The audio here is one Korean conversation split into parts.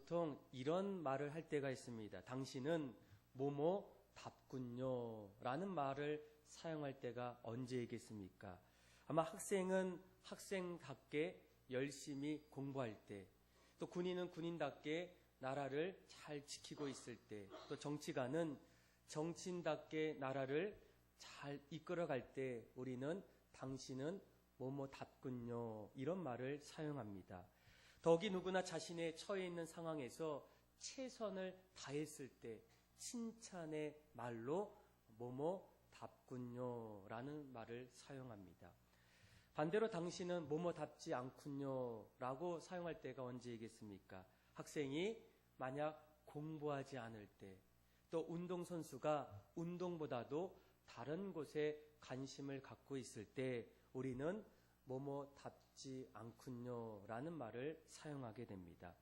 보통 이런 말을 할 때가 있습니다. 당신은 뭐뭐답군요 라는 말을 사용할 때가 언제이겠습니까? 아마 학생은 학생답게 열심히 공부할 때, 또 군인은 군인답게 나라를 잘 지키고 있을 때, 또 정치가는 정치인답게 나라를 잘 이끌어갈 때 우리는 당신은 뭐뭐답군요 이런 말을 사용합니다. 더욱이 누구나 자신의 처해 있는 상황에서 최선을 다했을 때 칭찬의 말로 뭐뭐답군요 라는 말을 사용합니다. 반대로 당신은 뭐뭐답지 않군요 라고 사용할 때가 언제이겠습니까? 학생이 만약 공부하지 않을 때, 또 운동선수가 운동보다도 다른 곳에 관심을 갖고 있을 때 우리는 뭐뭐답지 않군요 라는 말을 사용하게 됩니다.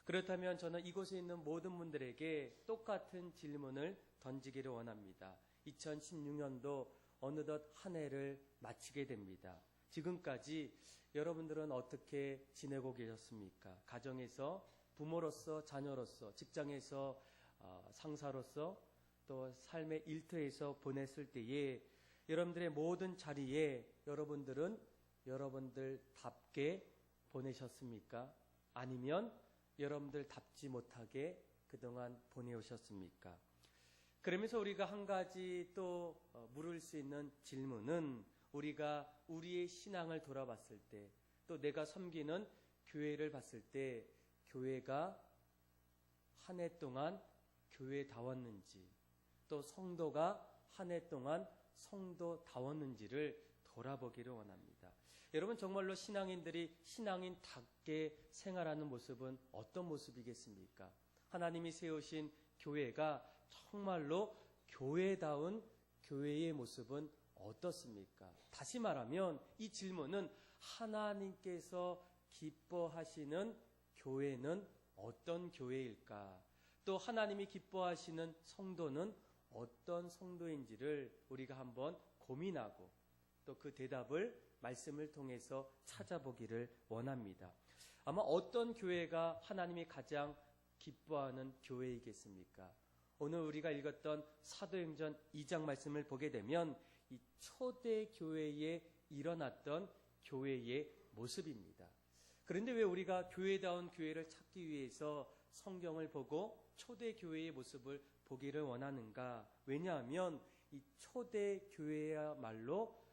그렇다면 저는 이곳에 있는 모든 분들에게 똑같은 질문을 던지기를 원합니다. 2016년도 어느덧 한 해를 마치게 됩니다. 지금까지 여러분들은 어떻게 지내고 계셨습니까? 가정에서 부모로서, 자녀로서, 직장에서 상사로서, 또 삶의 일터에서 보냈을 때에 여러분들의 모든 자리에 여러분들은 여러분들답게 보내셨습니까? 아니면 여러분들답지 못하게 그동안 보내오셨습니까? 그러면서 우리가 한 가지 또 물을 수 있는 질문은 우리가 우리의 신앙을 돌아봤을 때, 또 내가 섬기는 교회를 봤을 때 교회가 한 해 동안 교회다웠는지, 또 성도가 한 해 동안 성도다웠는지를 돌아보기를 원합니다. 여러분, 정말로 신앙인들이 신앙인답게 생활하는 모습은 어떤 모습이겠습니까? 하나님이 세우신 교회가 정말로 교회다운 교회의 모습은 어떻습니까? 다시 말하면 이 질문은 하나님께서 기뻐하시는 교회는 어떤 교회일까? 또 하나님이 기뻐하시는 성도는 어떤 성도인지를 우리가 한번 고민하고 또 그 대답을 말씀을 통해서 찾아보기를 원합니다. 아마 어떤 교회가 하나님이 가장 기뻐하는 교회이겠습니까? 오늘 우리가 읽었던 사도행전 2장 말씀을 보게 되면 이 초대 교회에 일어났던 교회의 모습입니다. 그런데 왜 우리가 교회다운 교회를 찾기 위해서 성경을 보고 초대 교회의 모습을 보기를 원하는가? 왜냐하면 이 초대 교회야말로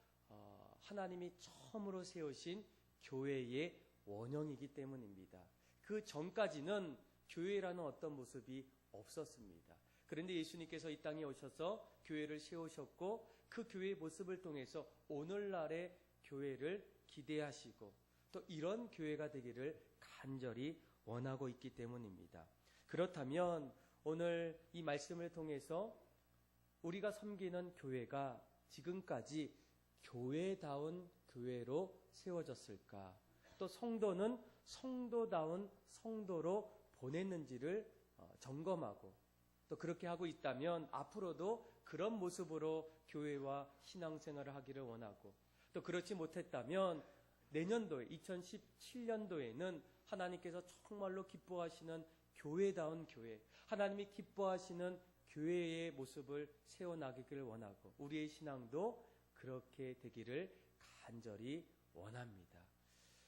하나님이 처음으로 세우신 교회의 원형이기 때문입니다. 그 전까지는 교회라는 어떤 모습이 없었습니다. 그런데 예수님께서 이 땅에 오셔서 교회를 세우셨고 그 교회의 모습을 통해서 오늘날의 교회를 기대하시고 또 이런 교회가 되기를 간절히 원하고 있기 때문입니다. 그렇다면 오늘 이 말씀을 통해서 우리가 섬기는 교회가 지금까지 교회다운 교회로 세워졌을까? 또 성도는 성도다운 성도로 보냈는지를 점검하고 또 그렇게 하고 있다면 앞으로도 그런 모습으로 교회와 신앙생활을 하기를 원하고, 또 그렇지 못했다면 내년도에 2017년도에는 하나님께서 정말로 기뻐하시는 교회다운 교회, 하나님이 기뻐하시는 교회의 모습을 세워나가기를 원하고 우리의 신앙도 그렇게 되기를 간절히 원합니다.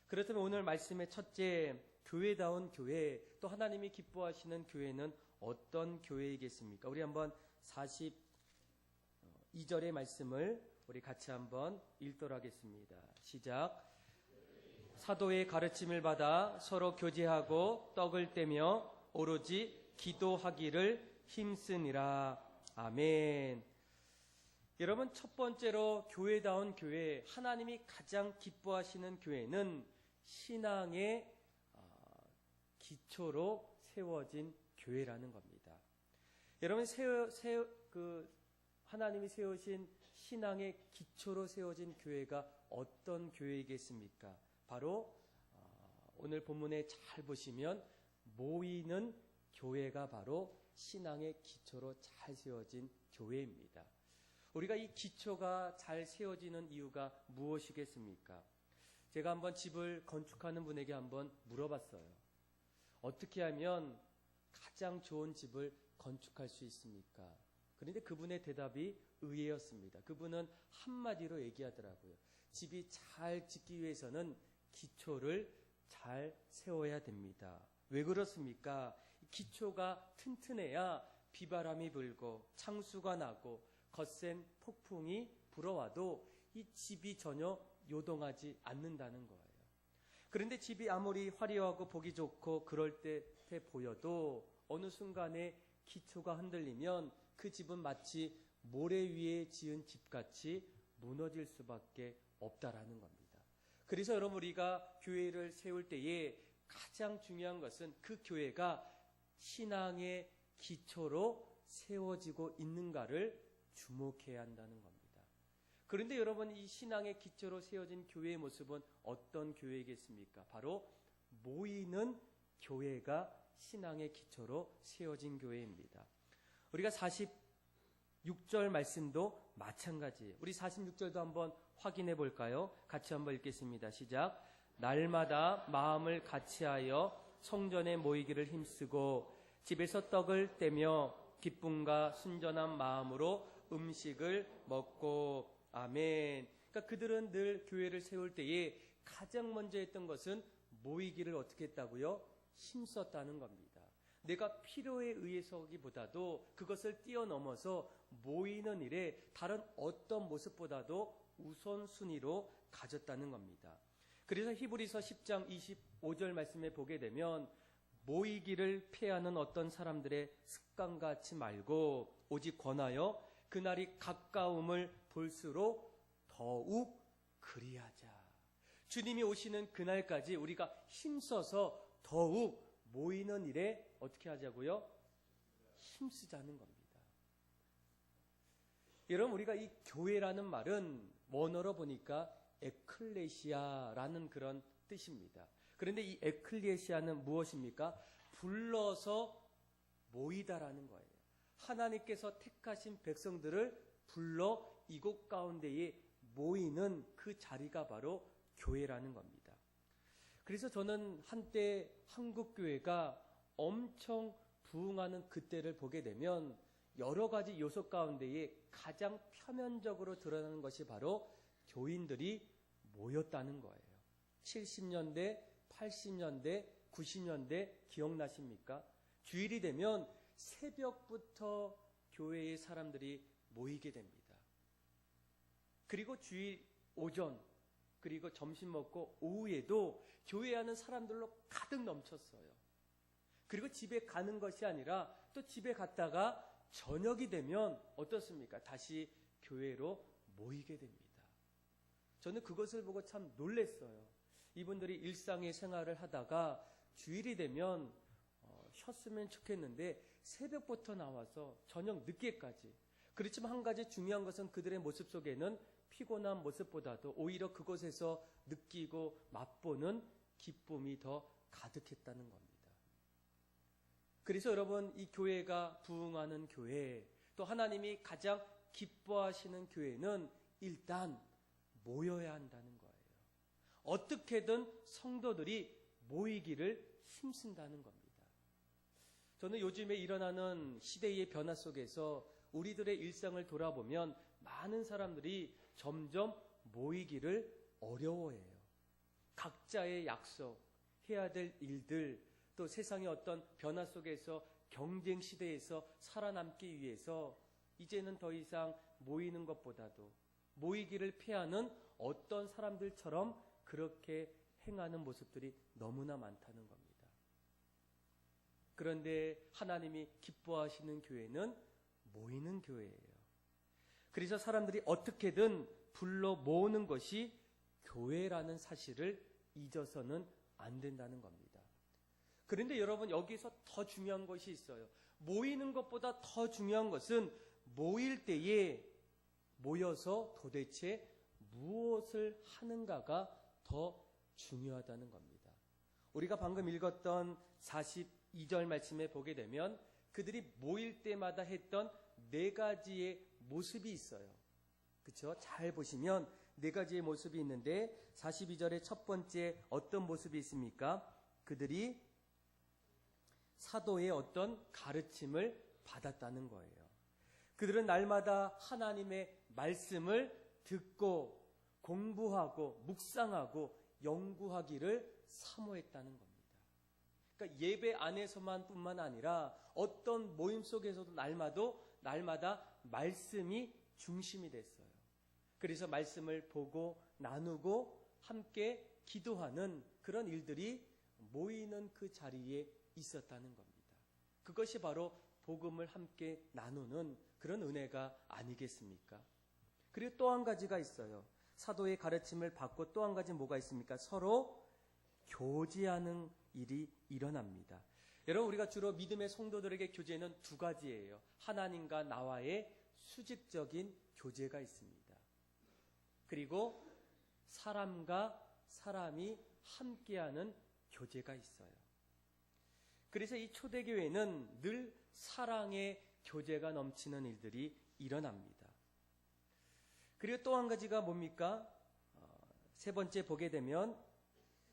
그렇다면 오늘 말씀의 첫째, 교회다운 교회, 또 하나님이 기뻐하시는 교회는 어떤 교회이겠습니까? 우리 한번 42절의 말씀을 우리 같이 한번 읽도록 하겠습니다. 시작. 사도의 가르침을 받아 서로 교제하고 떡을 떼며 오로지 기도하기를 힘쓰니라. 아멘. 여러분, 첫 번째로 교회다운 교회, 하나님이 가장 기뻐하시는 교회는 신앙의 기초로 세워진 교회라는 겁니다. 여러분, 하나님이 세우신 신앙의 기초로 세워진 교회가 어떤 교회이겠습니까? 바로 오늘 본문에 잘 보시면 모이는 교회가 바로 신앙의 기초로 잘 세워진 교회입니다. 우리가 이 기초가 잘 세워지는 이유가 무엇이겠습니까? 제가 한번 집을 건축하는 분에게 한번 물어봤어요. 어떻게 하면 가장 좋은 집을 건축할 수 있습니까? 그런데 그분의 대답이 의외였습니다. 그분은 한마디로 얘기하더라고요. 집이 잘 짓기 위해서는 기초를 잘 세워야 됩니다. 왜 그렇습니까? 기초가 튼튼해야 비바람이 불고 창수가 나고 거센 폭풍이 불어와도 이 집이 전혀 요동하지 않는다는 거예요. 그런데 집이 아무리 화려하고 보기 좋고 그럴 듯해 보여도 어느 순간에 기초가 흔들리면 그 집은 마치 모래 위에 지은 집같이 무너질 수밖에 없다라는 겁니다. 그래서 여러분, 우리가 교회를 세울 때에 가장 중요한 것은 그 교회가 신앙의 기초로 세워지고 있는가를 주목해야 한다는 겁니다. 그런데 여러분, 이 신앙의 기초로 세워진 교회의 모습은 어떤 교회이겠습니까? 바로 모이는 교회가 신앙의 기초로 세워진 교회입니다. 우리가 46절 말씀도 마찬가지예요. 우리 46절도 한번 확인해 볼까요? 같이 한번 읽겠습니다. 시작. 날마다 마음을 같이하여 성전에 모이기를 힘쓰고 집에서 떡을 떼며 기쁨과 순전한 마음으로 음식을 먹고. 아멘. 그러니까 그들은 늘 교회를 세울 때에 가장 먼저 했던 것은 모이기를 어떻게 했다고요? 힘썼다는 겁니다. 내가 필요에 의해서기보다도 그것을 뛰어넘어서 모이는 일에 다른 어떤 모습보다도 우선순위로 가졌다는 겁니다. 그래서 히브리서 10장 25절 말씀에 보게 되면 모이기를 피하는 어떤 사람들의 습관 같이 말고 오직 권하여 그날이 가까움을 볼수록 더욱 그리하자. 주님이 오시는 그날까지 우리가 힘써서 더욱 모이는 일에 어떻게 하자고요? 힘쓰자는 겁니다. 여러분, 우리가 이 교회라는 말은 원어로 보니까 에클레시아라는 그런 뜻입니다. 그런데 이 에클레시아는 무엇입니까? 불러서 모이다라는 거예요. 하나님께서 택하신 백성들을 불러 이곳 가운데에 모이는 그 자리가 바로 교회라는 겁니다. 그래서 저는 한때 한국교회가 엄청 부흥하는 그때를 보게 되면 여러 가지 요소 가운데에 가장 표면적으로 드러나는 것이 바로 교인들이 모였다는 거예요. 70년대, 80년대, 90년대 기억나십니까? 주일이 되면 새벽부터 교회에 사람들이 모이게 됩니다. 그리고 주일 오전, 그리고 점심 먹고 오후에도 교회 하는 사람들로 가득 넘쳤어요. 그리고 집에 가는 것이 아니라 또 집에 갔다가 저녁이 되면 어떻습니까? 다시 교회로 모이게 됩니다. 저는 그것을 보고 참 놀랐어요. 이분들이 일상의 생활을 하다가 주일이 되면 쉬었으면 좋겠는데 새벽부터 나와서 저녁 늦게까지. 그렇지만 한 가지 중요한 것은 그들의 모습 속에는 피곤한 모습보다도 오히려 그곳에서 느끼고 맛보는 기쁨이 더 가득했다는 겁니다. 그래서 여러분, 이 교회가 부흥하는 교회, 또 하나님이 가장 기뻐하시는 교회는 일단 모여야 한다는 거예요. 어떻게든 성도들이 모이기를 힘쓴다는 겁니다. 저는 요즘에 일어나는 시대의 변화 속에서 우리들의 일상을 돌아보면 많은 사람들이 점점 모이기를 어려워해요. 각자의 약속, 해야 될 일들, 또 세상의 어떤 변화 속에서 경쟁 시대에서 살아남기 위해서 이제는 더 이상 모이는 것보다도 모이기를 피하는 어떤 사람들처럼 그렇게 행하는 모습들이 너무나 많다는 겁니다. 그런데 하나님이 기뻐하시는 교회는 모이는 교회예요. 그래서 사람들이 어떻게든 불러 모으는 것이 교회라는 사실을 잊어서는 안 된다는 겁니다. 그런데 여러분, 여기서 더 중요한 것이 있어요. 모이는 것보다 더 중요한 것은 모일 때에 모여서 도대체 무엇을 하는가가 더 중요하다는 겁니다. 우리가 방금 읽었던 42절 말씀에 보게 되면 그들이 모일 때마다 했던 네 가지의 모습이 있어요. 그렇죠? 잘 보시면 네 가지의 모습이 있는데 42절의 첫 번째 어떤 모습이 있습니까? 그들이 사도의 어떤 가르침을 받았다는 거예요. 그들은 날마다 하나님의 말씀을 듣고 공부하고 묵상하고 연구하기를 사모했다는 겁니다. 그러니까 예배 안에서만 뿐만 아니라 어떤 모임 속에서도 날마다 말씀이 중심이 됐어요. 그래서 말씀을 보고 나누고 함께 기도하는 그런 일들이 모이는 그 자리에 있었다는 겁니다. 그것이 바로 복음을 함께 나누는 그런 은혜가 아니겠습니까? 그리고 또 한 가지가 있어요. 사도의 가르침을 받고 또 한 가지 뭐가 있습니까? 서로 교제하는 일이 일어납니다. 여러분, 우리가 주로 믿음의 성도들에게 교제는 두 가지예요. 하나님과 나와의 수직적인 교제가 있습니다. 그리고 사람과 사람이 함께하는 교제가 있어요. 그래서 이 초대교회는 늘 사랑의 교제가 넘치는 일들이 일어납니다. 그리고 또 한 가지가 뭡니까? 세 번째 보게 되면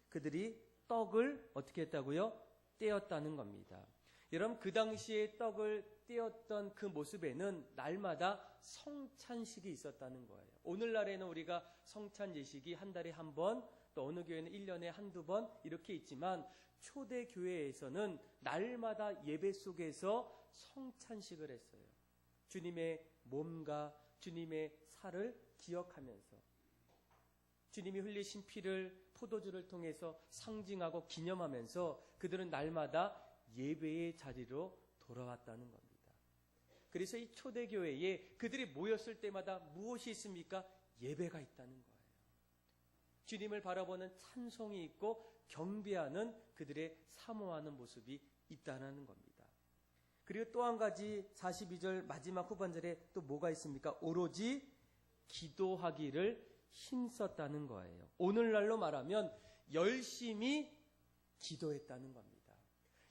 그들이 떡을 어떻게 했다고요? 떼었다는 겁니다. 여러분, 그 당시에 떡을 떼었던 그 모습에는 날마다 성찬식이 있었다는 거예요. 오늘날에는 우리가 성찬 예식이 한 달에 한 번, 또 어느 교회는 1년에 한두 번 이렇게 있지만 초대 교회에서는 날마다 예배 속에서 성찬식을 했어요. 주님의 몸과 주님의 살을 기억하면서 주님이 흘리신 피를 포도주를 통해서 상징하고 기념하면서 그들은 날마다 예배의 자리로 돌아왔다는 겁니다. 그래서 이 초대교회에 그들이 모였을 때마다 무엇이 있습니까? 예배가 있다는 거예요. 주님을 바라보는 찬송이 있고 경배하는 그들의 사모하는 모습이 있다는 겁니다. 그리고 또 한 가지 42절 마지막 후반절에 또 뭐가 있습니까? 오로지 기도하기를 힘썼다는 거예요. 오늘날로 말하면 열심히 기도했다는 겁니다.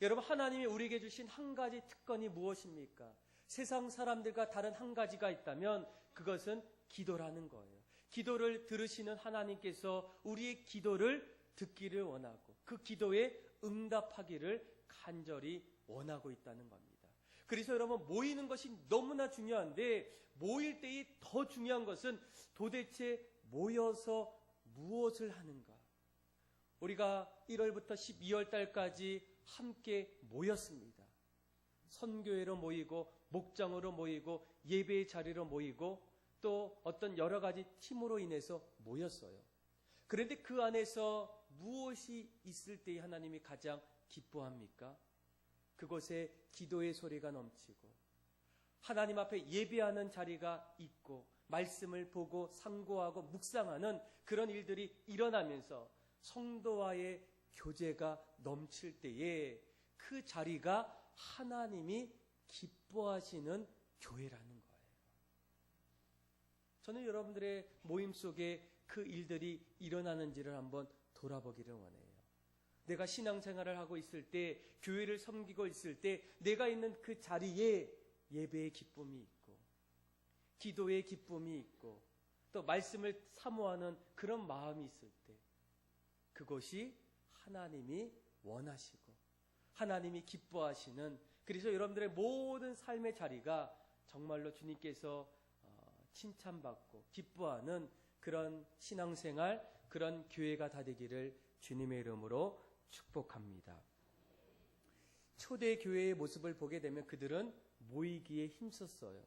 여러분, 하나님이 우리에게 주신 한 가지 특권이 무엇입니까? 세상 사람들과 다른 한 가지가 있다면 그것은 기도라는 거예요. 기도를 들으시는 하나님께서 우리의 기도를 듣기를 원하고 그 기도에 응답하기를 간절히 원하고 있다는 겁니다. 그래서 여러분, 모이는 것이 너무나 중요한데 모일 때에 더 중요한 것은 도대체 모여서 무엇을 하는가? 우리가 1월부터 12월 달까지 함께 모였습니다. 선교회로 모이고 목장으로 모이고 예배의 자리로 모이고 또 어떤 여러 가지 팀으로 인해서 모였어요. 그런데 그 안에서 무엇이 있을 때 하나님이 가장 기뻐합니까? 그곳에 기도의 소리가 넘치고 하나님 앞에 예배하는 자리가 있고 말씀을 보고 상고하고 묵상하는 그런 일들이 일어나면서 성도와의 교제가 넘칠 때에 그 자리가 하나님이 기뻐하시는 교회라는 거예요. 저는 여러분들의 모임 속에 그 일들이 일어나는지를 한번 돌아보기를 원해요. 내가 신앙생활을 하고 있을 때, 교회를 섬기고 있을 때 내가 있는 그 자리에 예배의 기쁨이 있고 기도의 기쁨이 있고 또 말씀을 사모하는 그런 마음이 있을 때 그것이 하나님이 원하시고 하나님이 기뻐하시는, 그래서 여러분들의 모든 삶의 자리가 정말로 주님께서 칭찬받고 기뻐하는 그런 신앙생활, 그런 교회가 다 되기를 주님의 이름으로 축복합니다. 초대교회의 모습을 보게 되면 그들은 모이기에 힘썼어요.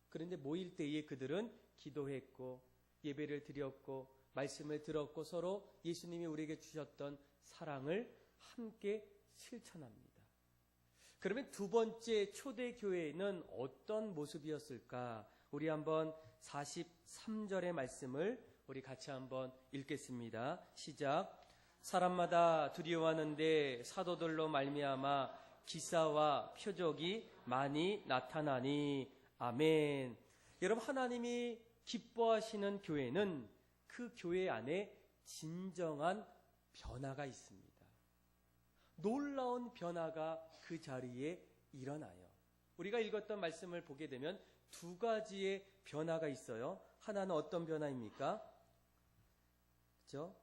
그런데 모일 때에 그들은 기도했고 예배를 드렸고 말씀을 들었고 서로 예수님이 우리에게 주셨던 사랑을 함께 실천합니다. 그러면 두 번째 초대교회는 어떤 모습이었을까? 우리 한번 43절의 말씀을 우리 같이 한번 읽겠습니다. 시작. 사람마다 두려워하는데 사도들로 말미암아 기사와 표적이 많이 나타나니 아멘. 여러분, 하나님이 기뻐하시는 교회는 그 교회 안에 진정한 변화가 있습니다. 놀라운 변화가 그 자리에 일어나요. 우리가 읽었던 말씀을 보게 되면 두 가지의 변화가 있어요. 하나는 어떤 변화입니까? 그렇죠?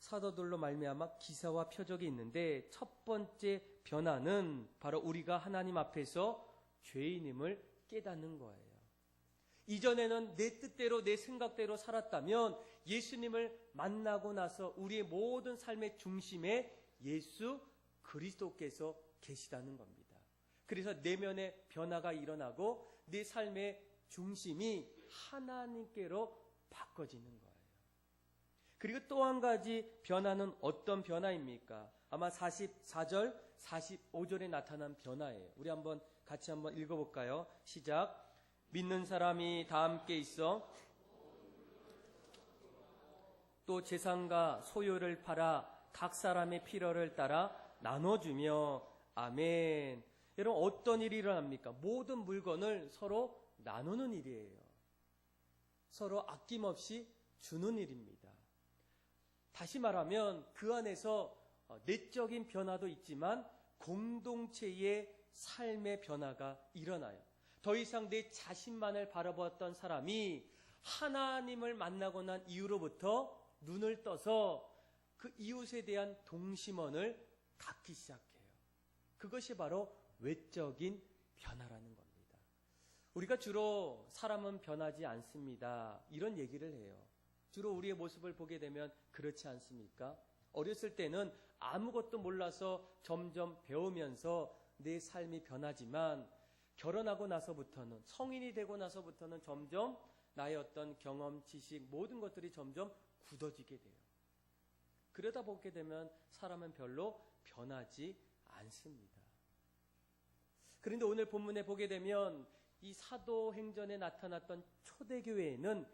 사도들로 말미암아 기사와 표적이 있는데 첫 번째 변화는 바로 우리가 하나님 앞에서 죄인임을 깨닫는 거예요. 이전에는 내 뜻대로 내 생각대로 살았다면 예수님을 만나고 나서 우리의 모든 삶의 중심에 예수 그리스도께서 계시다는 겁니다. 그래서 내면의 변화가 일어나고 내 삶의 중심이 하나님께로 바꿔지는 거예요. 그리고 또 한 가지 변화는 어떤 변화입니까? 아마 44절, 45절에 나타난 변화예요. 우리 같이 한번 읽어볼까요? 시작. 믿는 사람이 다 함께 있어 또 재산과 소유를 팔아 각 사람의 필요를 따라 나눠주며 아멘. 여러분 어떤 일이 일어납니까? 모든 물건을 서로 나누는 일이에요. 서로 아낌없이 주는 일입니다. 다시 말하면 그 안에서 내적인 변화도 있지만 공동체의 삶의 변화가 일어나요. 더 이상 내 자신만을 바라보았던 사람이 하나님을 만나고 난 이후로부터 눈을 떠서 그 이웃에 대한 동심원을 갖기 시작해요. 그것이 바로 외적인 변화라는 겁니다. 우리가 주로 사람은 변하지 않습니다. 이런 얘기를 해요. 주로 우리의 모습을 보게 되면 그렇지 않습니까? 어렸을 때는 아무것도 몰라서 점점 배우면서 내 삶이 변하지만 결혼하고 나서부터는 성인이 되고 나서부터는 점점 나의 어떤 경험, 지식 모든 것들이 점점 굳어지게 돼요. 그러다 보게 되면 사람은 별로 변하지 않습니다. 그런데 오늘 본문에 보게 되면 이 사도행전에 나타났던 초대교회에는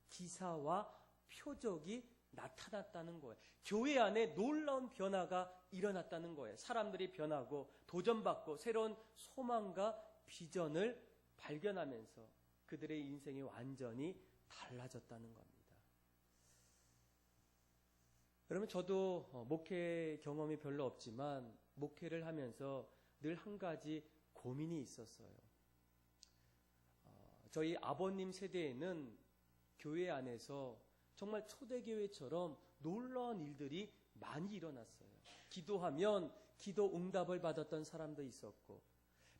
기사와 표적이 나타났다는 거예요. 교회 안에 놀라운 변화가 일어났다는 거예요. 사람들이 변하고 도전받고 새로운 소망과 비전을 발견하면서 그들의 인생이 완전히 달라졌다는 겁니다. 여러분 저도 목회 경험이 별로 없지만 목회를 하면서 늘 한 가지 고민이 있었어요. 저희 아버님 세대에는 교회 안에서 정말 초대교회처럼 놀라운 일들이 많이 일어났어요. 기도하면 기도 응답을 받았던 사람도 있었고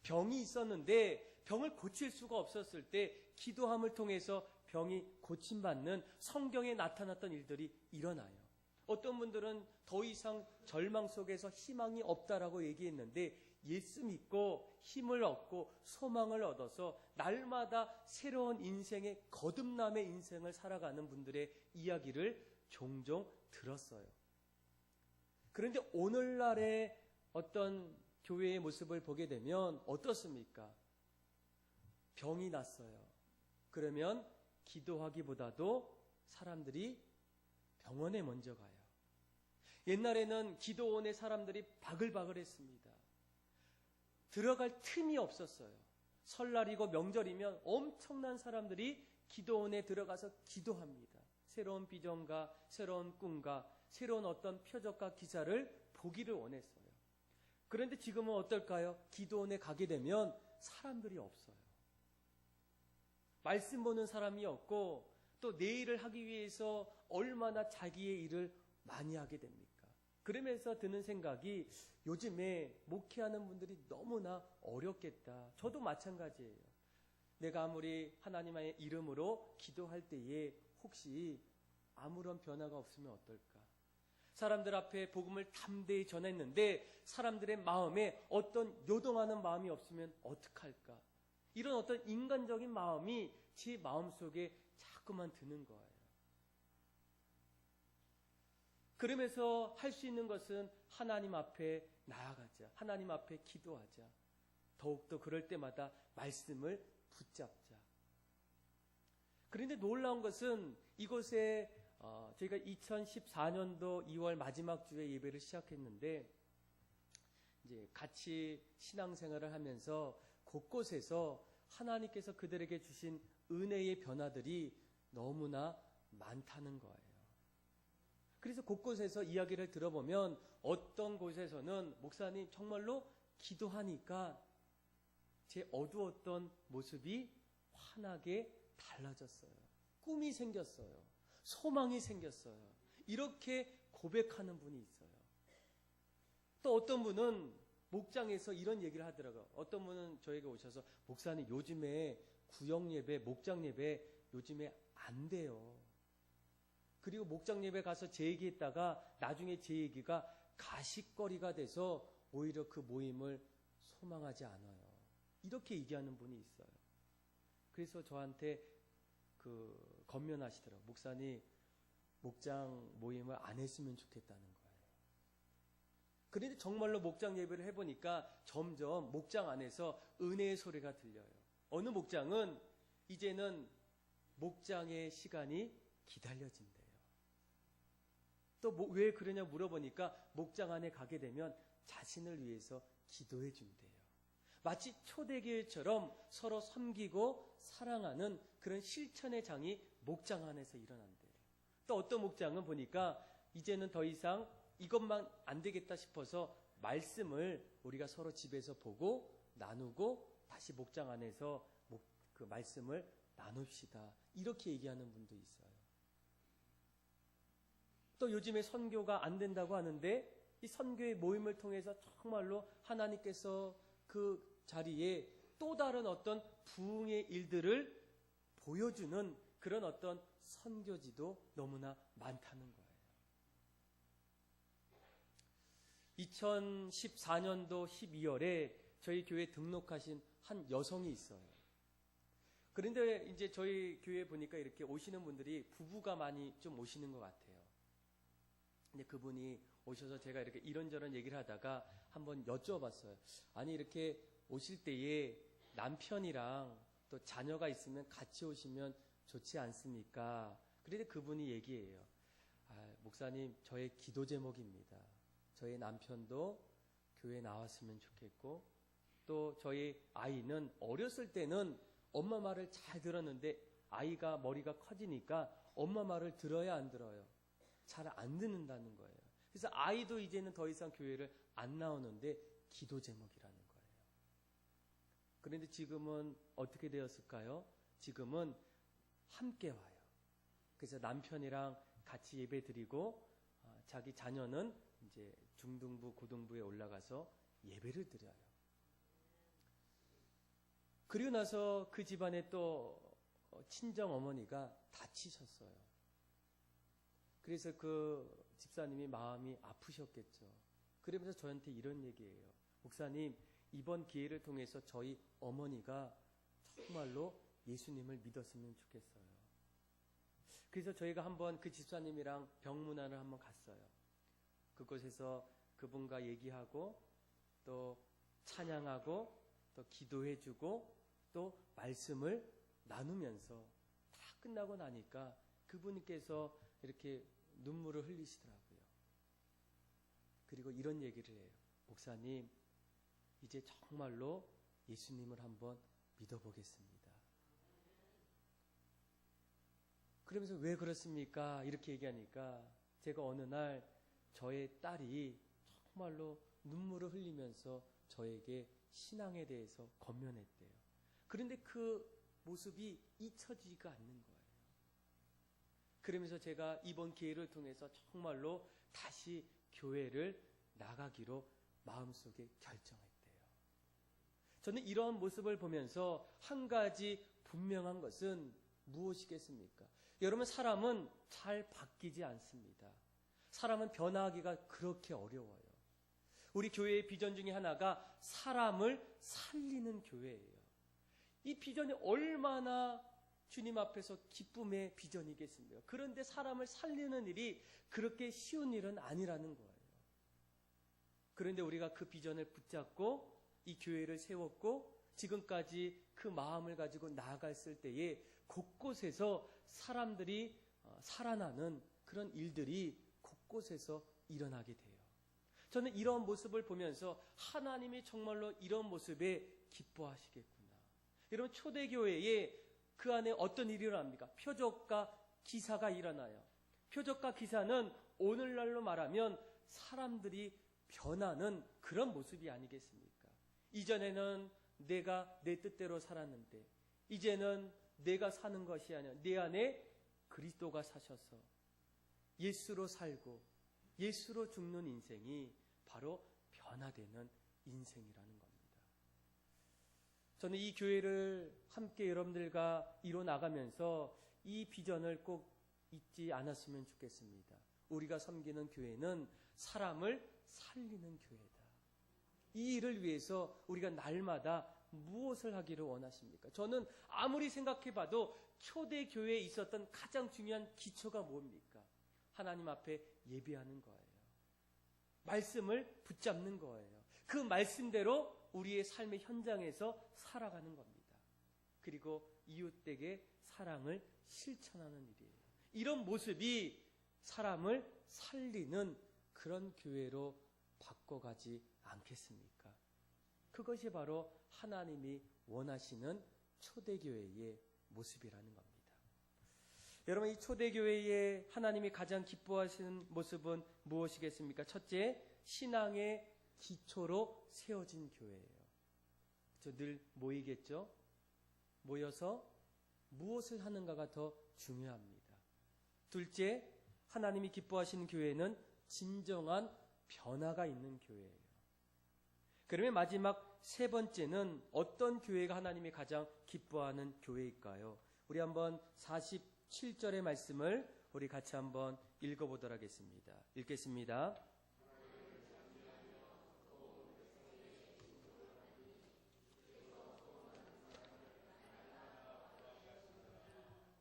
병이 있었는데 병을 고칠 수가 없었을 때 기도함을 통해서 병이 고침받는 성경에 나타났던 일들이 일어나요. 어떤 분들은 더 이상 절망 속에서 희망이 없다라고 얘기했는데 예수 믿고 힘을 얻고 소망을 얻어서 날마다 새로운 인생의 거듭남의 인생을 살아가는 분들의 이야기를 종종 들었어요. 그런데 오늘날의 어떤 교회의 모습을 보게 되면 어떻습니까? 병이 났어요. 그러면 기도하기보다도 사람들이 병원에 먼저 가요. 옛날에는 기도원에 사람들이 바글바글 했습니다. 들어갈 틈이 없었어요. 설날이고 명절이면 엄청난 사람들이 기도원에 들어가서 기도합니다. 새로운 비전과 새로운 꿈과 새로운 어떤 표적과 기사를 보기를 원했어요. 그런데 지금은 어떨까요? 기도원에 가게 되면 사람들이 없어요. 말씀 보는 사람이 없고 또 내 일을 하기 위해서 얼마나 자기의 일을 많이 하게 됩니까? 그러면서 드는 생각이 요즘에 목회하는 분들이 너무나 어렵겠다. 저도 마찬가지예요. 내가 아무리 하나님의 이름으로 기도할 때에 혹시 아무런 변화가 없으면 어떨까? 사람들 앞에 복음을 담대히 전했는데 사람들의 마음에 어떤 요동하는 마음이 없으면 어떡할까? 이런 어떤 인간적인 마음이 제 마음속에 자꾸만 드는 거예요. 그러면서 할 수 있는 것은 하나님 앞에 나아가자. 하나님 앞에 기도하자. 더욱더 그럴 때마다 말씀을 붙잡자. 그런데 놀라운 것은 이곳에 저희가 2014년도 2월 마지막 주에 예배를 시작했는데 이제 같이 신앙생활을 하면서 곳곳에서 하나님께서 그들에게 주신 은혜의 변화들이 너무나 많다는 거예요. 그래서 곳곳에서 이야기를 들어보면 어떤 곳에서는 목사님 정말로 기도하니까 제 어두웠던 모습이 환하게 달라졌어요. 꿈이 생겼어요. 소망이 생겼어요. 이렇게 고백하는 분이 있어요. 또 어떤 분은 목장에서 이런 얘기를 하더라고요. 어떤 분은 저에게 오셔서 목사님 요즘에 구역 예배, 목장 예배 요즘에 안 돼요. 그리고 목장 예배 가서 제 얘기했다가 나중에 제 얘기가 가십거리가 돼서 오히려 그 모임을 소망하지 않아요. 이렇게 얘기하는 분이 있어요. 그래서 저한테 건면하시더라고요. 목사님 목장 모임을 안 했으면 좋겠다는 거예요. 그런데 정말로 목장 예배를 해보니까 점점 목장 안에서 은혜의 소리가 들려요. 어느 목장은 이제는 목장의 시간이 기다려진대요. 또 왜 그러냐 물어보니까 목장 안에 가게 되면 자신을 위해서 기도해 준대요. 마치 초대교회처럼 서로 섬기고 사랑하는 그런 실천의 장이 목장 안에서 일어난대요. 또 어떤 목장은 보니까 이제는 더 이상 이것만 안 되겠다 싶어서 말씀을 우리가 서로 집에서 보고 나누고 다시 목장 안에서 그 말씀을 나눕시다. 이렇게 얘기하는 분도 있어요. 또 요즘에 선교가 안 된다고 하는데 이 선교의 모임을 통해서 정말로 하나님께서 그 자리에 또 다른 어떤 부흥의 일들을 보여주는 그런 어떤 선교지도 너무나 많다는 거예요. 2014년도 12월에 저희 교회에 등록하신 한 여성이 있어요. 그런데 이제 저희 교회에 보니까 이렇게 오시는 분들이 부부가 많이 좀 오시는 것 같아요. 근데 그분이 오셔서 제가 이렇게 이런저런 얘기를 하다가 한번 여쭤봤어요. 아니 이렇게 오실 때에 남편이랑 또 자녀가 있으면 같이 오시면 좋지 않습니까? 그런데 그분이 얘기해요. 목사님 저의 기도 제목입니다. 저희 남편도 교회에 나왔으면 좋겠고 또 저희 아이는 어렸을 때는 엄마 말을 잘 들었는데 아이가 머리가 커지니까 엄마 말을 들어야 안 들어요. 잘 안 듣는다는 거예요. 그래서 아이도 이제는 더 이상 교회를 안 나오는데 기도 제목이라는 거예요. 그런데 지금은 어떻게 되었을까요? 지금은 함께 와요. 그래서 남편이랑 같이 예배 드리고 자기 자녀는 이제 중등부, 고등부에 올라가서 예배를 드려요. 그리고 나서 그 집안에 또 친정 어머니가 다치셨어요. 그래서 그 집사님이 마음이 아프셨겠죠. 그러면서 저한테 이런 얘기예요. 목사님, 이번 기회를 통해서 저희 어머니가 정말로 예수님을 믿었으면 좋겠어요. 그래서 저희가 한번 그 집사님이랑 병문안을 한번 갔어요. 그곳에서 그분과 얘기하고 또 찬양하고 또 기도해주고 또 말씀을 나누면서 다 끝나고 나니까 그분께서 이렇게 눈물을 흘리시더라고요. 그리고 이런 얘기를 해요. 목사님, 이제 정말로 예수님을 한번 믿어보겠습니다. 그러면서 왜 그렇습니까? 이렇게 얘기하니까 제가 어느 날 저의 딸이 정말로 눈물을 흘리면서 저에게 신앙에 대해서 권면했대요. 그런데 그 모습이 잊혀지지가 않는 거예요. 그러면서 제가 이번 기회를 통해서 정말로 다시 교회를 나가기로 마음속에 결정했대요. 저는 이러한 모습을 보면서 한 가지 분명한 것은 무엇이겠습니까? 여러분, 사람은 잘 바뀌지 않습니다. 사람은 변화하기가 그렇게 어려워요. 우리 교회의 비전 중에 하나가 사람을 살리는 교회예요. 이 비전이 얼마나 주님 앞에서 기쁨의 비전이겠습니까? 그런데 사람을 살리는 일이 그렇게 쉬운 일은 아니라는 거예요. 그런데 우리가 그 비전을 붙잡고 이 교회를 세웠고 지금까지 그 마음을 가지고 나아갔을 때에 곳곳에서 사람들이 살아나는 그런 일들이 곳곳에서 일어나게 돼요. 저는 이런 모습을 보면서 하나님이 정말로 이런 모습에 기뻐하시겠구나. 여러분, 초대교회에 그 안에 어떤 일이 일어납니까? 표적과 기사가 일어나요. 표적과 기사는 오늘날로 말하면 사람들이 변하는 그런 모습이 아니겠습니까? 이전에는 내가 내 뜻대로 살았는데 이제는 내가 사는 것이 아니라 내 안에 그리스도가 사셔서 예수로 살고 예수로 죽는 인생이 바로 변화되는 인생이라는 겁니다. 저는 이 교회를 함께 여러분들과 이뤄 나가면서 이 비전을 꼭 잊지 않았으면 좋겠습니다. 우리가 섬기는 교회는 사람을 살리는 교회다. 이 일을 위해서 우리가 날마다 무엇을 하기를 원하십니까? 저는 아무리 생각해봐도 초대교회에 있었던 가장 중요한 기초가 뭡니까? 하나님 앞에 예배하는 거예요. 말씀을 붙잡는 거예요. 그 말씀대로 우리의 삶의 현장에서 살아가는 겁니다. 그리고 이웃에게 사랑을 실천하는 일이에요. 이런 모습이 사람을 살리는 그런 교회로 바꿔가지 않겠습니까? 그것이 바로 하나님이 원하시는 초대교회의 모습이라는 겁니다. 여러분, 이 초대교회에 하나님이 가장 기뻐하시는 모습은 무엇이겠습니까? 첫째, 신앙의 기초로 세워진 교회예요. 늘 모이겠죠? 모여서 무엇을 하는가가 더 중요합니다. 둘째, 하나님이 기뻐하시는 교회는 진정한 변화가 있는 교회예요. 그러면 마지막 세 번째는 어떤 교회가 하나님이 가장 기뻐하는 교회일까요? 우리 한번 47절의 말씀을 우리 같이 한번 읽어보도록 하겠습니다. 읽겠습니다.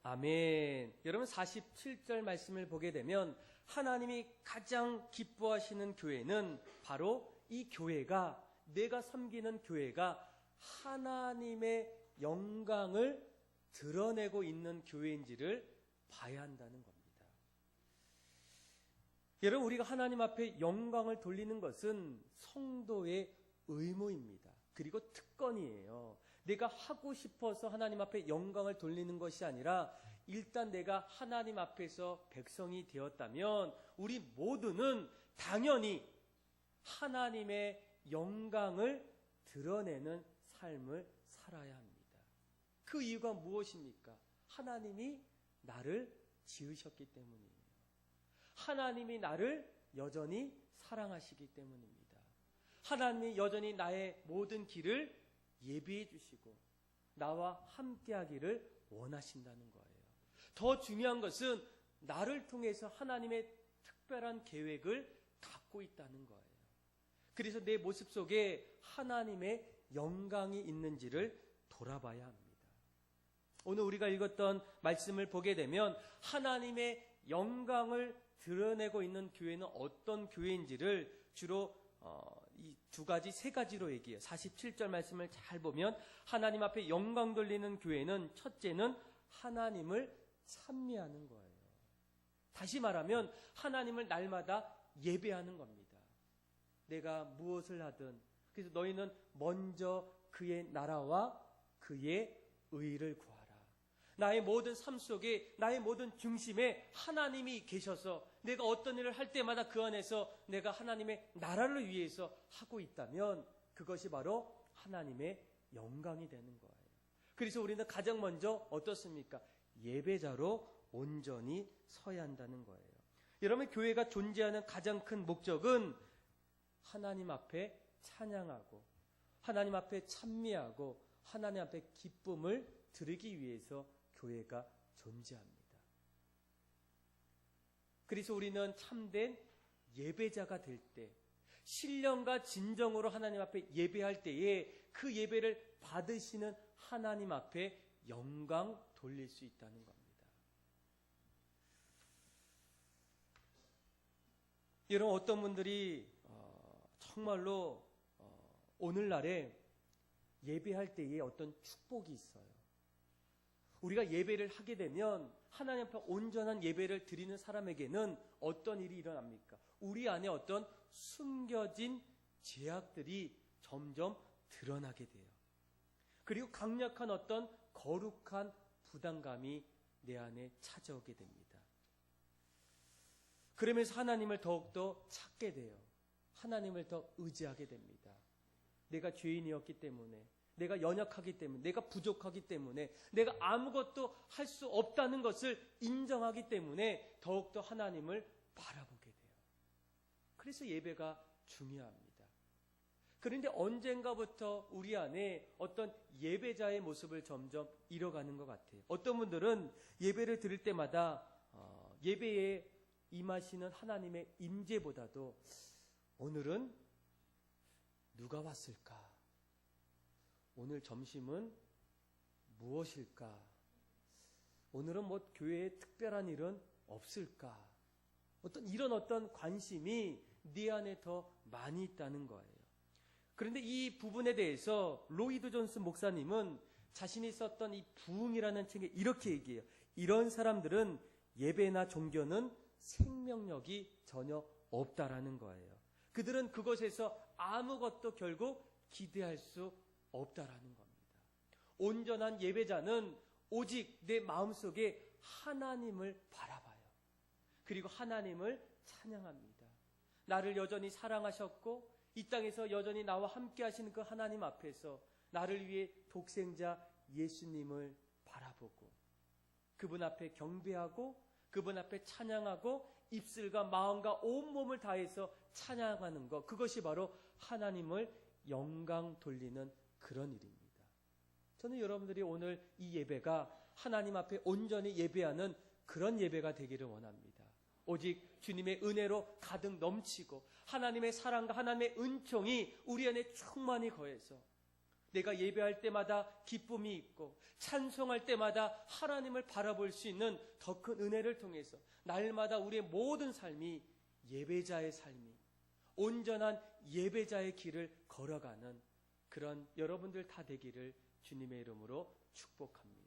아멘. 여러분 47절 말씀을 보게 되면 하나님이 가장 기뻐하시는 교회는 바로 이 교회가, 내가 섬기는 교회가 하나님의 영광을 드러내고 있는 교회인지를 봐야 한다는 겁니다. 여러분, 우리가 하나님 앞에 영광을 돌리는 것은 성도의 의무입니다. 그리고 특권이에요. 내가 하고 싶어서 하나님 앞에 영광을 돌리는 것이 아니라 일단 내가 하나님 앞에서 백성이 되었다면 우리 모두는 당연히 하나님의 영광을 드러내는 삶을 살아야 합니다. 그 이유가 무엇입니까? 하나님이 나를 지으셨기 때문이에요. 하나님이 나를 여전히 사랑하시기 때문입니다. 하나님이 여전히 나의 모든 길을 예비해 주시고 나와 함께 하기를 원하신다는 거예요. 더 중요한 것은 나를 통해서 하나님의 특별한 계획을 갖고 있다는 거예요. 그래서 내 모습 속에 하나님의 영광이 있는지를 돌아봐야 합니다. 오늘 우리가 읽었던 말씀을 보게 되면 하나님의 영광을 드러내고 있는 교회는 어떤 교회인지를 주로 이 두 가지, 세 가지로 얘기해요. 47절 말씀을 잘 보면 하나님 앞에 영광 돌리는 교회는 첫째는 하나님을 찬미하는 거예요. 다시 말하면 하나님을 날마다 예배하는 겁니다. 내가 무엇을 하든 그래서 너희는 먼저 그의 나라와 그의 의를 구하라. 나의 모든 삶 속에 나의 모든 중심에 하나님이 계셔서 내가 어떤 일을 할 때마다 그 안에서 내가 하나님의 나라를 위해서 하고 있다면 그것이 바로 하나님의 영광이 되는 거예요. 그래서 우리는 가장 먼저 어떻습니까? 예배자로 온전히 서야 한다는 거예요. 여러분, 교회가 존재하는 가장 큰 목적은 하나님 앞에 찬양하고 하나님 앞에 찬미하고 하나님 앞에 기쁨을 드리기 위해서 교회가 존재합니다. 그래서 우리는 참된 예배자가 될 때, 신령과 진정으로 하나님 앞에 예배할 때에 그 예배를 받으시는 하나님 앞에 영광 돌릴 수 있다는 겁니다. 여러분, 어떤 분들이 정말로 오늘날에 예배할 때에 어떤 축복이 있어요. 우리가 예배를 하게 되면 하나님 앞에 온전한 예배를 드리는 사람에게는 어떤 일이 일어납니까? 우리 안에 어떤 숨겨진 죄악들이 점점 드러나게 돼요. 그리고 강력한 어떤 거룩한 부담감이 내 안에 찾아오게 됩니다. 그러면서 하나님을 더욱더 찾게 돼요. 하나님을 더 의지하게 됩니다. 내가 죄인이었기 때문에, 내가 연약하기 때문에, 내가 부족하기 때문에, 내가 아무것도 할 수 없다는 것을 인정하기 때문에 더욱더 하나님을 바라보게 돼요. 그래서 예배가 중요합니다. 그런데 언젠가부터 우리 안에 어떤 예배자의 모습을 점점 잃어가는 것 같아요. 어떤 분들은 예배를 드릴 때마다 예배에 임하시는 하나님의 임재보다도 오늘은 누가 왔을까? 오늘 점심은 무엇일까? 오늘은 뭐 교회에 특별한 일은 없을까? 이런 관심이 네 안에 더 많이 있다는 거예요. 그런데 이 부분에 대해서 로이드 존슨 목사님은 자신이 썼던 이 부흥이라는 책에 이렇게 얘기해요. 이런 사람들은 예배나 종교는 생명력이 전혀 없다라는 거예요. 그들은 그것에서 아무것도 결국 기대할 수 없다라는 겁니다. 온전한 예배자는 오직 내 마음속에 하나님을 바라봐요. 그리고 하나님을 찬양합니다. 나를 여전히 사랑하셨고 이 땅에서 여전히 나와 함께 하시는 그 하나님 앞에서 나를 위해 독생자 예수님을 바라보고 그분 앞에 경배하고 그분 앞에 찬양하고 입술과 마음과 온몸을 다해서 찬양하는 것, 그것이 바로 하나님을 영광 돌리는 그런 일입니다. 저는 여러분들이 오늘 이 예배가 하나님 앞에 온전히 예배하는 그런 예배가 되기를 원합니다. 오직 주님의 은혜로 가득 넘치고 하나님의 사랑과 하나님의 은총이 우리 안에 충만히 거해서 내가 예배할 때마다 기쁨이 있고 찬송할 때마다 하나님을 바라볼 수 있는 더 큰 은혜를 통해서 날마다 우리의 모든 삶이 예배자의 삶이 온전한 예배자의 길을 걸어가는 그런 여러분들 다 되기를 주님의 이름으로 축복합니다.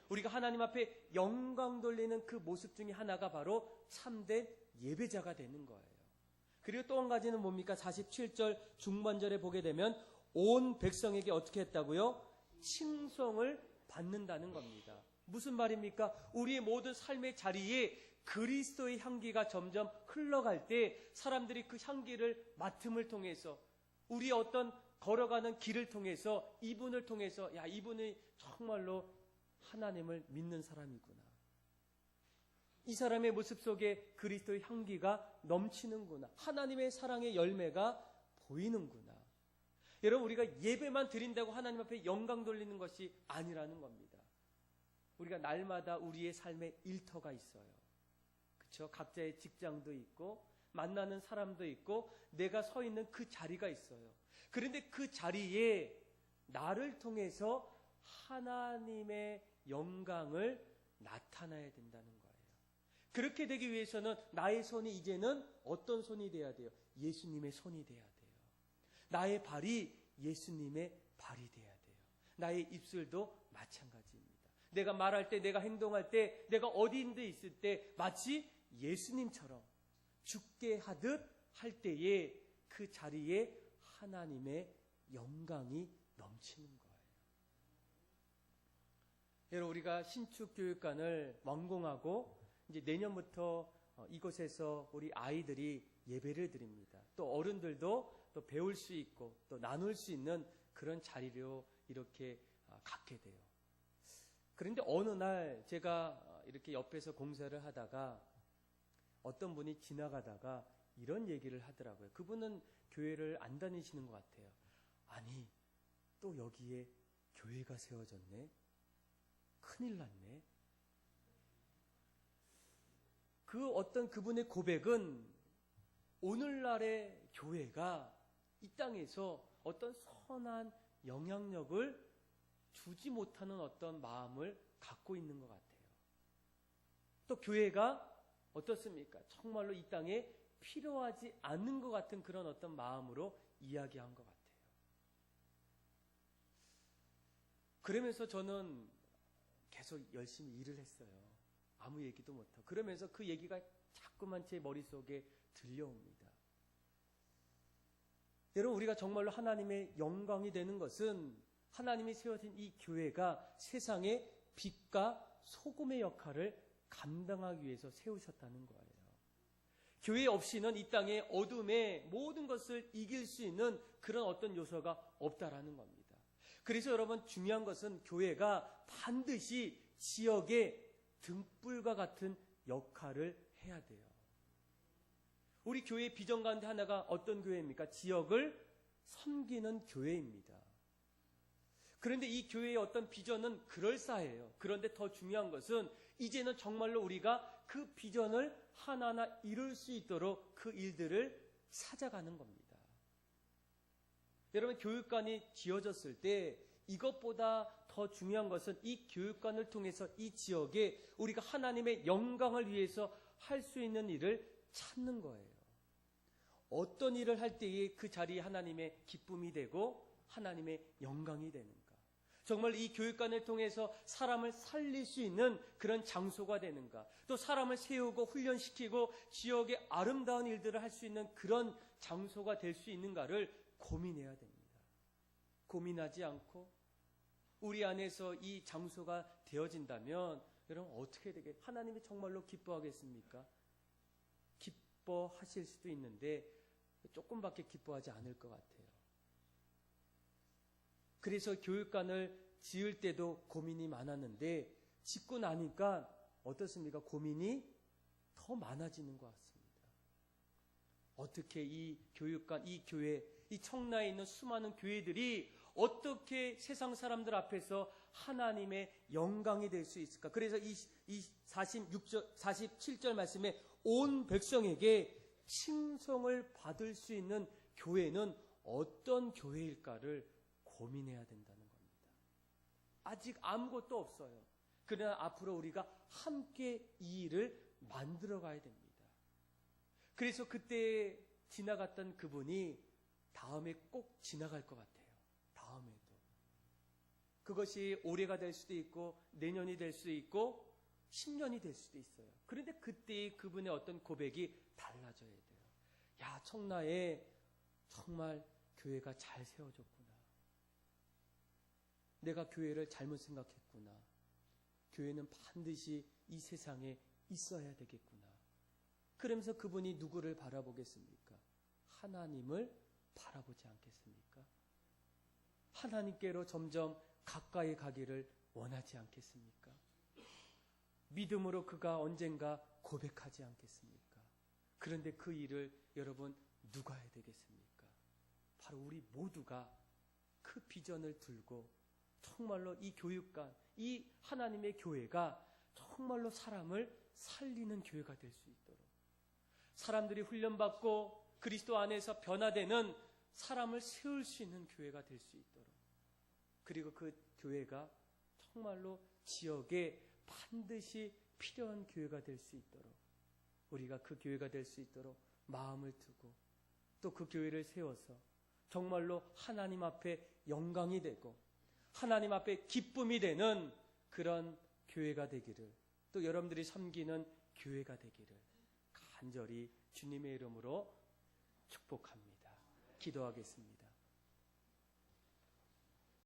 우리가 하나님 앞에 영광 돌리는 그 모습 중에 하나가 바로 참된 예배자가 되는 거예요. 그리고 또 한 가지는 뭡니까? 47절 중반절에 보게 되면 온 백성에게 어떻게 했다고요? 칭송을 받는다는 겁니다. 무슨 말입니까? 우리의 모든 삶의 자리에 그리스도의 향기가 점점 흘러갈 때 사람들이 그 향기를 맡음을 통해서 우리 걸어가는 길을 통해서 이분을 통해서 야, 이분이 정말로 하나님을 믿는 사람이구나. 이 사람의 모습 속에 그리스도의 향기가 넘치는구나. 하나님의 사랑의 열매가 보이는구나. 여러분, 우리가 예배만 드린다고 하나님 앞에 영광 돌리는 것이 아니라는 겁니다. 우리가 날마다 우리의 삶에 일터가 있어요. 그렇죠? 각자의 직장도 있고 만나는 사람도 있고 내가 서 있는 그 자리가 있어요. 그런데 그 자리에 나를 통해서 하나님의 영광을 나타나야 된다는 거예요. 그렇게 되기 위해서는 나의 손이 이제는 어떤 손이 돼야 돼요? 예수님의 손이 돼야 돼요. 나의 발이 예수님의 발이 돼야 돼요. 나의 입술도 마찬가지입니다. 내가 말할 때, 내가 행동할 때, 내가 어디인데 있을 때 마치 예수님처럼 죽게 하듯 할 때에 그 자리에 하나님의 영광이 넘치는 거예요. 여러분, 우리가 신축교육관을 완공하고 이제 내년부터 이곳에서 우리 아이들이 예배를 드립니다. 또 어른들도 또 배울 수 있고 또 나눌 수 있는 그런 자리로 이렇게 갖게 돼요. 그런데 어느 날 제가 이렇게 옆에서 공사를 하다가 어떤 분이 지나가다가 이런 얘기를 하더라고요. 그분은 교회를 안 다니시는 것 같아요. 아니, 또 여기에 교회가 세워졌네? 큰일 났네? 그분의 고백은 오늘날의 교회가 이 땅에서 어떤 선한 영향력을 주지 못하는 어떤 마음을 갖고 있는 것 같아요. 또 교회가 어떻습니까? 정말로 이 땅에 필요하지 않는 것 같은 그런 어떤 마음으로 이야기한 것 같아요. 그러면서 저는 계속 열심히 일을 했어요. 아무 얘기도 못하고. 그러면서 그 얘기가 자꾸만 제 머릿속에 들려옵니다. 여러분, 우리가 정말로 하나님의 영광이 되는 것은 하나님이 세워진 이 교회가 세상의 빛과 소금의 역할을 감당하기 위해서 세우셨다는 거예요. 교회 없이는 이 땅의 어둠의 모든 것을 이길 수 있는 그런 어떤 요소가 없다라는 겁니다. 그래서 여러분, 중요한 것은 교회가 반드시 지역의 등불과 같은 역할을 해야 돼요. 우리 교회의 비전 가운데 하나가 어떤 교회입니까? 지역을 섬기는 교회입니다. 그런데 이 교회의 어떤 비전은 그럴싸해요. 그런데 더 중요한 것은 이제는 정말로 우리가 그 비전을 하나하나 이룰 수 있도록 그 일들을 찾아가는 겁니다. 여러분, 교육관이 지어졌을 때 이것보다 더 중요한 것은 이 교육관을 통해서 이 지역에 우리가 하나님의 영광을 위해서 할 수 있는 일을 찾는 거예요. 어떤 일을 할 때에 그 자리에 하나님의 기쁨이 되고 하나님의 영광이 되는가. 정말 이 교육관을 통해서 사람을 살릴 수 있는 그런 장소가 되는가. 또 사람을 세우고 훈련시키고 지역의 아름다운 일들을 할 수 있는 그런 장소가 될 수 있는가를 고민해야 됩니다. 고민하지 않고 우리 안에서 이 장소가 되어진다면 여러분 어떻게 되게 하나님이 정말로 기뻐하겠습니까? 기뻐하실 수도 있는데 조금밖에 기뻐하지 않을 것 같아요. 그래서 교육관을 지을 때도 고민이 많았는데 짓고 나니까 어떻습니까? 고민이 더 많아지는 것 같습니다. 어떻게 이 교육관, 이 교회, 이 청라에 있는 수많은 교회들이 어떻게 세상 사람들 앞에서 하나님의 영광이 될 수 있을까? 그래서 이 47절 말씀에 온 백성에게 칭송을 받을 수 있는 교회는 어떤 교회일까를 고민해야 된다는 겁니다. 아직 아무것도 없어요. 그러나 앞으로 우리가 함께 이 일을 만들어 가야 됩니다. 그래서 그때 지나갔던 그분이 다음에 꼭 지나갈 것 같아요. 다음에도. 그것이 올해가 될 수도 있고 내년이 될 수도 있고 10년이 될 수도 있어요. 그런데 그때 그분의 어떤 고백이 달라져야 돼요. 야, 청라에 정말 교회가 잘 세워졌구나. 내가 교회를 잘못 생각했구나. 교회는 반드시 이 세상에 있어야 되겠구나. 그러면서 그분이 누구를 바라보겠습니까? 하나님을 바라보지 않겠습니까? 하나님께로 점점 가까이 가기를 원하지 않겠습니까? 믿음으로 그가 언젠가 고백하지 않겠습니까? 그런데 그 일을 여러분 누가 해야 되겠습니까? 바로 우리 모두가 그 비전을 들고 정말로 이 교육관, 이 하나님의 교회가 정말로 사람을 살리는 교회가 될 수 있도록, 사람들이 훈련받고 그리스도 안에서 변화되는 사람을 세울 수 있는 교회가 될 수 있도록, 그리고 그 교회가 정말로 지역에 반드시 필요한 교회가 될 수 있도록, 우리가 그 교회가 될 수 있도록 마음을 두고 또 그 교회를 세워서 정말로 하나님 앞에 영광이 되고 하나님 앞에 기쁨이 되는 그런 교회가 되기를, 또 여러분들이 섬기는 교회가 되기를 간절히 주님의 이름으로 축복합니다. 기도하겠습니다.